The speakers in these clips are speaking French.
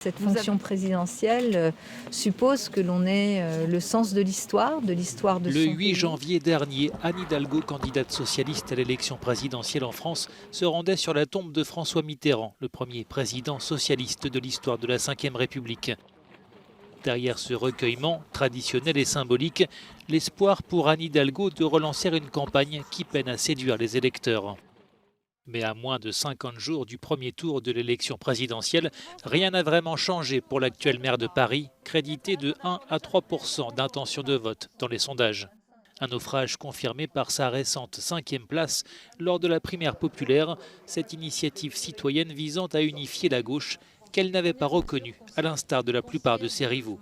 Cette fonction présidentielle suppose que l'on ait le sens de l'histoire de son Le 8 pays. janvier dernier, Anne Hidalgo, candidate socialiste à l'élection présidentielle en France, se rendait sur la tombe de François Mitterrand, le premier président socialiste de l'histoire de la Ve République. Derrière ce recueillement, traditionnel et symbolique, l'espoir pour Anne Hidalgo de relancer une campagne qui peine à séduire les électeurs. Mais à moins de 50 jours du premier tour de l'élection présidentielle, rien n'a vraiment changé pour l'actuel maire de Paris, crédité de 1 à 3% d'intention de vote dans les sondages. Un naufrage confirmé par sa récente 5e place lors de la primaire populaire, cette initiative citoyenne visant à unifier la gauche qu'elle n'avait pas reconnue, à l'instar de la plupart de ses rivaux.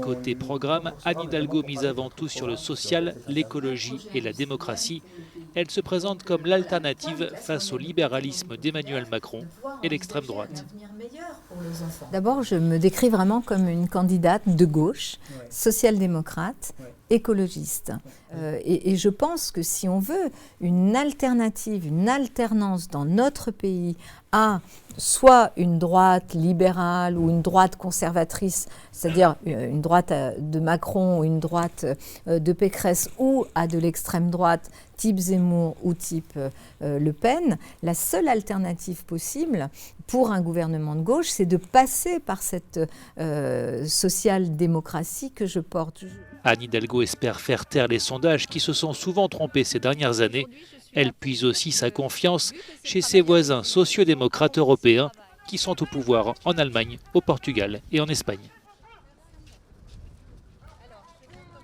Côté programme, Anne Hidalgo mise avant tout sur le social, l'écologie et la démocratie. Elle se présente comme l'alternative face au libéralisme d'Emmanuel Macron et l'extrême droite. D'abord, je me décris vraiment comme une candidate de gauche, social-démocrate, écologiste. Et je pense que si on veut une alternative, une alternance dans notre pays à soit une droite libérale ou une droite conservatrice, c'est-à-dire une droite de Macron ou une droite de Pécresse, ou à de l'extrême droite type Zemmour ou type Le Pen, la seule alternative possible pour un gouvernement de gauche, c'est de passer par cette social-démocratie que je porte. Anne Hidalgo espère faire taire les sondages qui se sont souvent trompés ces dernières années. Elle puise aussi sa confiance chez ses voisins sociodémocrates européens qui sont au pouvoir en Allemagne, au Portugal et en Espagne.